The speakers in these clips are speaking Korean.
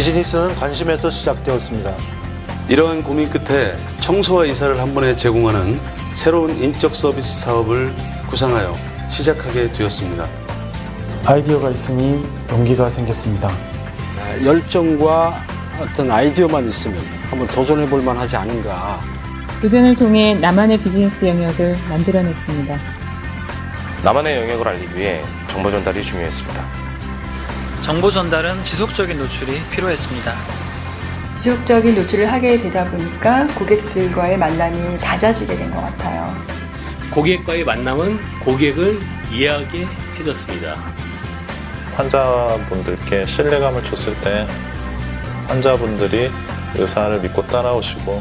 비즈니스는 관심에서 시작되었습니다. 이러한 고민 끝에 청소와 이사를 한 번에 제공하는 새로운 인적 서비스 사업을 구상하여 시작하게 되었습니다. 아이디어가 있으니 용기가 생겼습니다. 열정과 어떤 아이디어만 있으면 한번 도전해 볼 만하지 않은가. 도전을 통해 나만의 비즈니스 영역을 만들어냈습니다. 나만의 영역을 알리기 위해 정보 전달이 중요했습니다. 정보 전달은 지속적인 노출이 필요했습니다. 지속적인 노출을 하게 되다 보니까 고객들과의 만남이 잦아지게 된 것 같아요. 고객과의 만남은 고객을 이해하게 해줬습니다. 환자분들께 신뢰감을 줬을 때 환자분들이 의사를 믿고 따라오시고,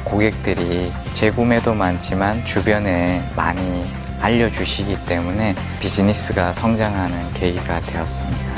고객들이 재구매도 많지만 주변에 많이 알려주시기 때문에 비즈니스가 성장하는 계기가 되었습니다.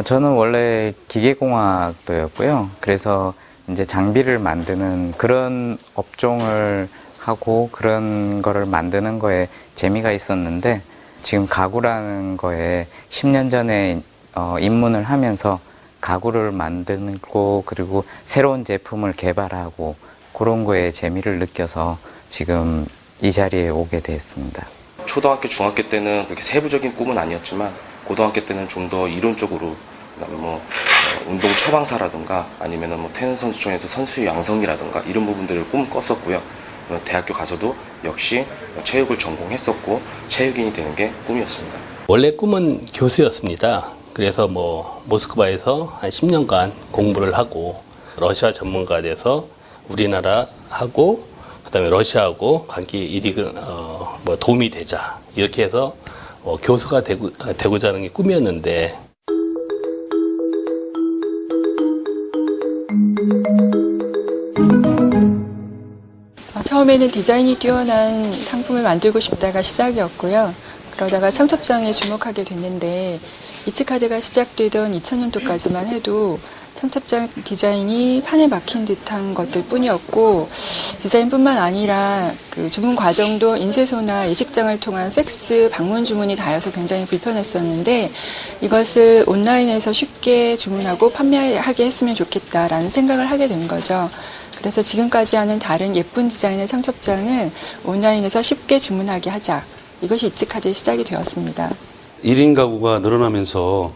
저는 원래 기계공학도였고요. 그래서 이제 장비를 만드는 그런 업종을 하고 그런 거를 만드는 거에 재미가 있었는데, 지금 가구라는 거에 10년 전에 입문을 하면서 가구를 만들고 그리고 새로운 제품을 개발하고 그런 거에 재미를 느껴서 지금 이 자리에 오게 됐습니다. 초등학교, 중학교 때는 그렇게 세부적인 꿈은 아니었지만 고등학교 때는 좀 더 이론적으로, 그다음에 운동 처방사라든가 아니면은 테니스 선수촌에서 선수 양성이라든가 이런 부분들을 꿈을 꿨었고요. 대학교 가서도 역시 체육을 전공했었고 체육인이 되는 게 꿈이었습니다. 원래 꿈은 교수였습니다. 그래서 모스크바에서 한 10년간 공부를 하고 러시아 전문가 돼서 우리나라하고 그다음에 러시아하고 관계 일이 도움이 되자, 이렇게 해서 교수가 되고자 하는 게 꿈이었는데, 처음에는 디자인이 뛰어난 상품을 만들고 싶다가 시작이었고요. 그러다가 청첩장에 주목하게 됐는데, 이츠카드가 시작되던 2000년도까지만 해도 청첩장 디자인이 판에 박힌 듯한 것들 뿐이었고, 디자인뿐만 아니라 그 주문 과정도 인쇄소나 예식장을 통한 팩스, 방문 주문이 다여서 굉장히 불편했었는데, 이것을 온라인에서 쉽게 주문하고 판매하게 했으면 좋겠다라는 생각을 하게 된 거죠. 그래서 지금까지 하는 다른 예쁜 디자인의 청첩장은 온라인에서 쉽게 주문하게 하자. 이것이 이츠카드의 시작이 되었습니다. 1인 가구가 늘어나면서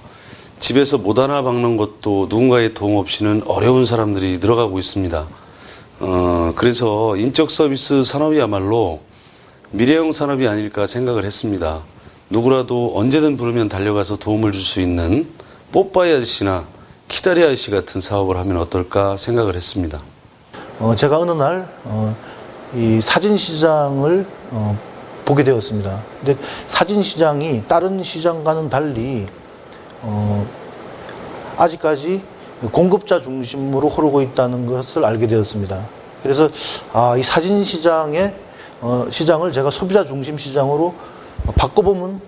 집에서 못 하나 박는 것도 누군가의 도움 없이는 어려운 사람들이 늘어가고 있습니다. 그래서 인적 서비스 산업이야말로 미래형 산업이 아닐까 생각을 했습니다. 누구라도 언제든 부르면 달려가서 도움을 줄 수 있는 뽀빠이 아저씨나 키다리 아저씨 같은 사업을 하면 어떨까 생각을 했습니다. 제가 어느 날 이 사진 시장을 보게 되었습니다. 근데 사진 시장이 다른 시장과는 달리 아직까지 공급자 중심으로 흐르고 있다는 것을 알게 되었습니다. 그래서 이 사진 시장의 시장을 제가 소비자 중심 시장으로 바꿔보면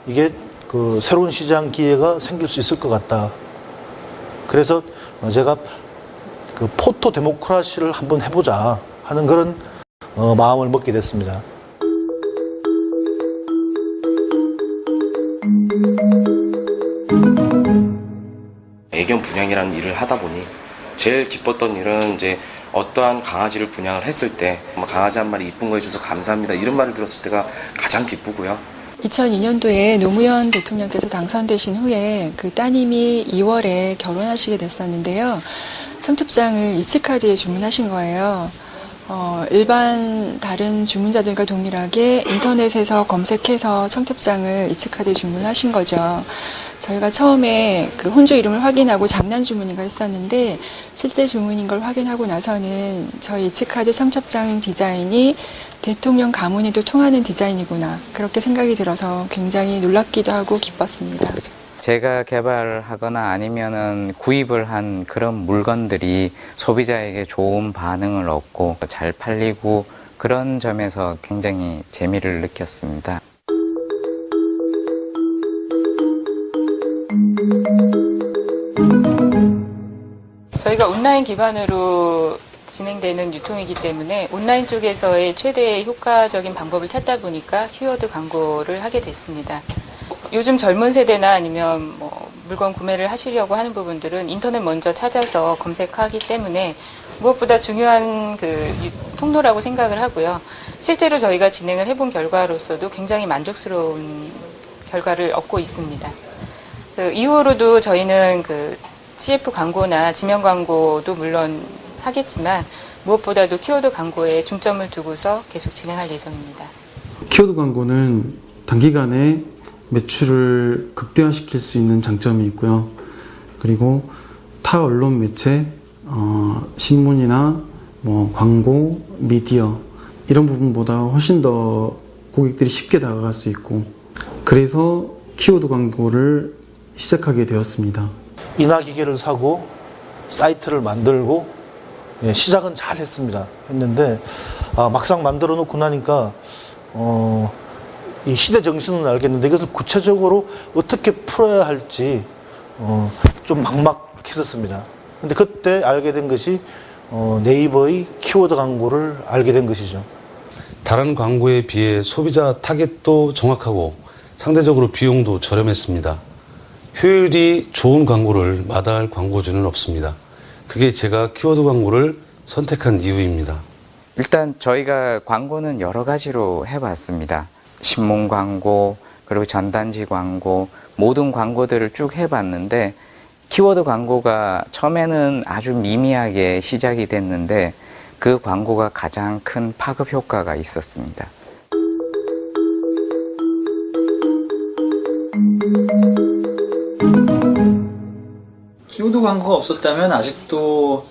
이게 그 새로운 시장 기회가 생길 수 있을 것 같다. 그래서 제가 그 포토 데모크라시를 한번 해보자 하는 그런 마음을 먹게 됐습니다. 애견 분양이라는 일을 하다 보니 제일 기뻤던 일은 이제 어떠한 강아지를 분양을 했을 때 강아지 한 마리 이쁜 거 해줘서 감사합니다, 이런 말을 들었을 때가 가장 기쁘고요. 2002년도에 노무현 대통령께서 당선되신 후에 그 따님이 2월에 결혼하시게 됐었는데요. 청첩장을 이츠카드에 주문하신 거예요. 일반 다른 주문자들과 동일하게 인터넷에서 검색해서 청첩장을 이츠카드에 주문하신 거죠. 저희가 처음에 그 혼주 이름을 확인하고 장난 주문인가 했었는데 실제 주문인 걸 확인하고 나서는 저희 이츠카드 청첩장 디자인이 대통령 가문에도 통하는 디자인이구나 그렇게 생각이 들어서 굉장히 놀랍기도 하고 기뻤습니다. 제가 개발하거나 아니면은 구입을 한 그런 물건들이 소비자에게 좋은 반응을 얻고 잘 팔리고 그런 점에서 굉장히 재미를 느꼈습니다. 저희가 온라인 기반으로 진행되는 유통이기 때문에 온라인 쪽에서의 최대의 효과적인 방법을 찾다 보니까 키워드 광고를 하게 됐습니다. 요즘 젊은 세대나 아니면 물건 구매를 하시려고 하는 부분들은 인터넷 먼저 찾아서 검색하기 때문에 무엇보다 중요한 통로라고 생각을 하고요. 실제로 저희가 진행을 해본 결과로서도 굉장히 만족스러운 결과를 얻고 있습니다. 이후로도 저희는 CF 광고나 지명 광고도 물론 하겠지만 무엇보다도 키워드 광고에 중점을 두고서 계속 진행할 예정입니다. 키워드 광고는 단기간에 매출을 극대화시킬 수 있는 장점이 있고요. 그리고 타 언론 매체, 신문이나 광고, 미디어 이런 부분보다 훨씬 더 고객들이 쉽게 다가갈 수 있고 그래서 키워드 광고를 시작하게 되었습니다. 인화기계를 사고 사이트를 만들고 시작은 잘 했는데 막상 만들어 놓고 나니까 이 시대 정신은 알겠는데 이것을 구체적으로 어떻게 풀어야 할지 좀 막막했었습니다. 근데 그때 알게 된 것이 네이버의 키워드 광고를 알게 된 것이죠. 다른 광고에 비해 소비자 타겟도 정확하고 상대적으로 비용도 저렴했습니다. 효율이 좋은 광고를 마다할 광고주는 없습니다. 그게 제가 키워드 광고를 선택한 이유입니다. 일단 저희가 광고는 여러 가지로 해봤습니다. 신문 광고, 그리고 전단지 광고, 모든 광고들을 쭉 해봤는데 키워드 광고가 처음에는 아주 미미하게 시작이 됐는데 그 광고가 가장 큰 파급 효과가 있었습니다. 키워드 광고가 없었다면 아직도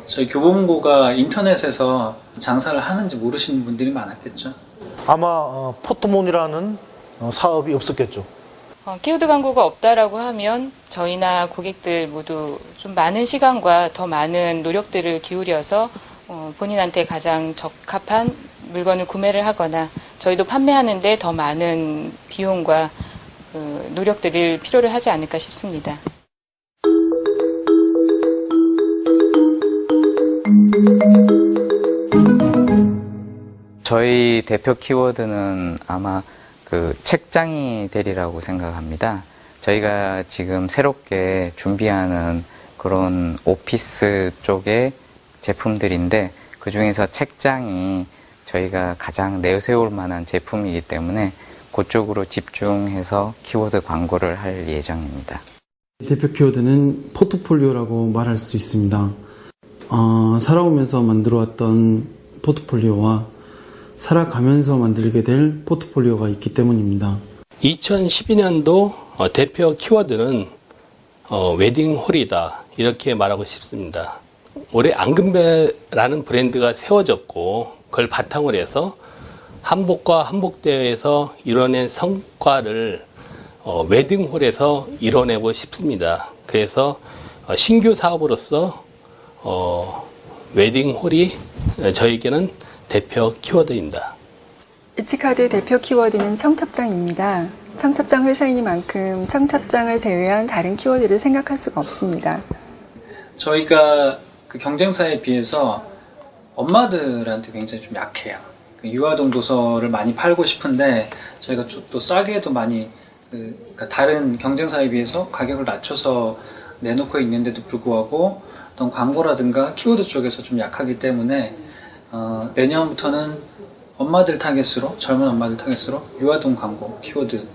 저희 교보문고가 인터넷에서 장사를 하는지 모르시는 분들이 많았겠죠. 아마 포토몬이라는 사업이 없었겠죠. 키워드 광고가 없다라고 하면 저희나 고객들 모두 좀 많은 시간과 더 많은 노력들을 기울여서 본인한테 가장 적합한 물건을 구매를 하거나 저희도 판매하는데 더 많은 비용과 노력들을 필요로 하지 않을까 싶습니다. 저희 대표 키워드는 아마 책장이 되리라고 생각합니다. 저희가 지금 새롭게 준비하는 그런 오피스 쪽의 제품들인데 그 중에서 책장이 저희가 가장 내세울 만한 제품이기 때문에 그쪽으로 집중해서 키워드 광고를 할 예정입니다. 대표 키워드는 포트폴리오라고 말할 수 있습니다. 살아오면서 만들어왔던 포트폴리오와 살아가면서 만들게 될 포트폴리오가 있기 때문입니다. 2012년도 대표 키워드는 웨딩홀이다 이렇게 말하고 싶습니다. 올해 앙금배라는 브랜드가 세워졌고 그걸 바탕으로 해서 한복과 한복대회에서 이뤄낸 성과를 웨딩홀에서 이뤄내고 싶습니다. 그래서 신규 사업으로서 웨딩홀이 저에게는 대표 키워드입니다. 이츠카드 대표 키워드는 청첩장입니다. 청첩장 회사이니만큼 청첩장을 제외한 다른 키워드를 생각할 수가 없습니다. 저희가 경쟁사에 비해서 엄마들한테 굉장히 좀 약해요. 유아동 도서를 많이 팔고 싶은데 저희가 또 싸게도 많이 다른 경쟁사에 비해서 가격을 낮춰서 내놓고 있는데도 불구하고 어떤 광고라든가 키워드 쪽에서 좀 약하기 때문에 내년부터는 엄마들 타겟으로, 젊은 엄마들 타겟으로 유아동 광고 키워드를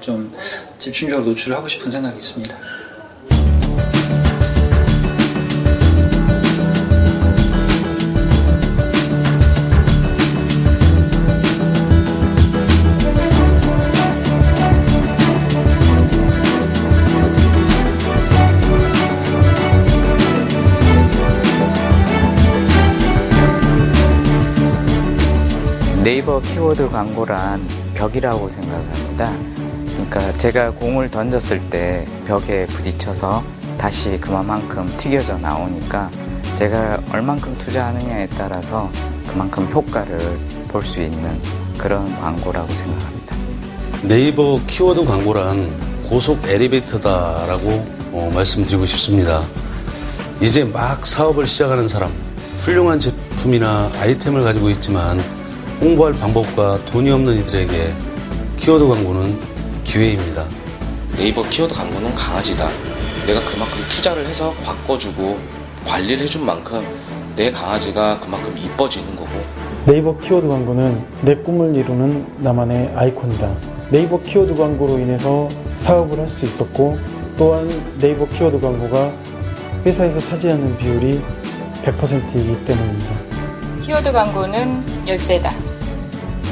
좀 집중적으로 노출을 하고 싶은 생각이 있습니다. 네이버 키워드 광고란 벽이라고 생각합니다. 그러니까 제가 공을 던졌을 때 벽에 부딪혀서 다시 그만큼 튀겨져 나오니까 제가 얼만큼 투자하느냐에 따라서 그만큼 효과를 볼 수 있는 그런 광고라고 생각합니다. 네이버 키워드 광고란 고속 엘리베이터다라고 말씀드리고 싶습니다. 이제 막 사업을 시작하는 사람, 훌륭한 제품이나 아이템을 가지고 있지만 홍보할 방법과 돈이 없는 이들에게 키워드 광고는 기회입니다. 네이버 키워드 광고는 강아지다. 내가 그만큼 투자를 해서 바꿔주고 관리를 해준 만큼 내 강아지가 그만큼 이뻐지는 거고. 네이버 키워드 광고는 내 꿈을 이루는 나만의 아이콘이다. 네이버 키워드 광고로 인해서 사업을 할 수 있었고, 또한 네이버 키워드 광고가 회사에서 차지하는 비율이 100%이기 때문입니다. 키워드 광고는 열쇠다.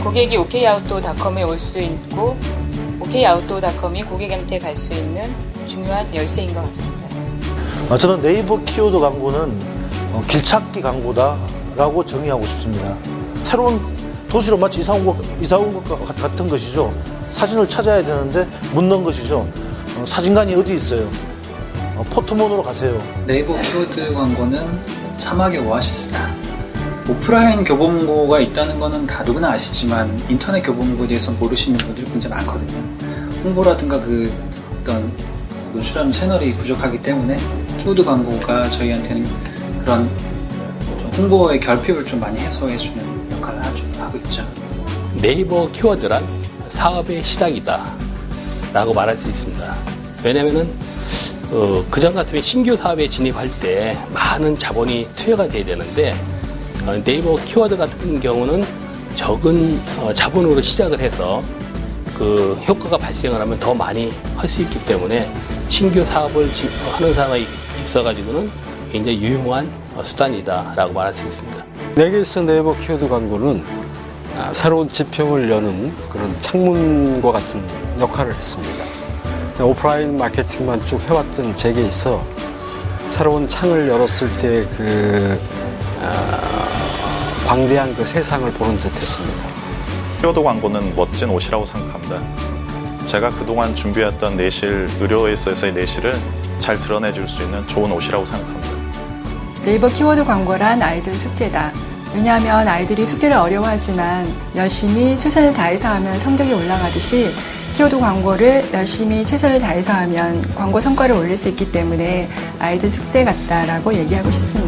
고객이 OK아웃도어닷컴에 올 수 있고 OK아웃도어닷컴이 고객한테 갈 수 있는 중요한 열쇠인 것 같습니다. 저는 네이버 키워드 광고는 길찾기 광고다라고 정의하고 싶습니다. 새로운 도시로 마치 이사 온 것과 같은 것이죠. 사진을 찾아야 되는데 묻는 것이죠. 사진관이 어디 있어요? 포토몬으로 가세요. 네이버 키워드 광고는 사막의 오아시스다. 오프라인 교보문고가 있다는 거는 다 누구나 아시지만 인터넷 교보문고에 대해서 모르시는 분들이 굉장히 많거든요. 홍보라든가 어떤 노출하는 채널이 부족하기 때문에 키워드 광고가 저희한테는 그런 홍보의 결핍을 좀 많이 해소해주는 역할을 하고 있죠. 네이버 키워드란 사업의 시작이다 라고 말할 수 있습니다. 왜냐면은 그전 같으면 신규 사업에 진입할 때 많은 자본이 투여가 돼야 되는데 네이버 키워드 같은 경우는 적은 자본으로 시작을 해서 그 효과가 발생을 하면 더 많이 할 수 있기 때문에 신규 사업을 하는 사람이 있어가지고는 굉장히 유용한 수단이다라고 말할 수 있습니다. 내게서 네이버 키워드 광고는 새로운 지평을 여는 그런 창문과 같은 역할을 했습니다. 오프라인 마케팅만 쭉 해왔던 제게 있어 새로운 창을 열었을 때 광대한 그 세상을 보는 듯 했습니다. 키워드 광고는 멋진 옷이라고 생각합니다. 제가 그동안 준비했던 내실, 의료에서의 내실을 잘 드러내줄 수 있는 좋은 옷이라고 생각합니다. 네이버 키워드 광고란 아이들 숙제다. 왜냐하면 아이들이 숙제를 어려워하지만 열심히 최선을 다해서 하면 성적이 올라가듯이 키워드 광고를 열심히 최선을 다해서 하면 광고 성과를 올릴 수 있기 때문에 아이들 숙제 같다라고 얘기하고 싶습니다.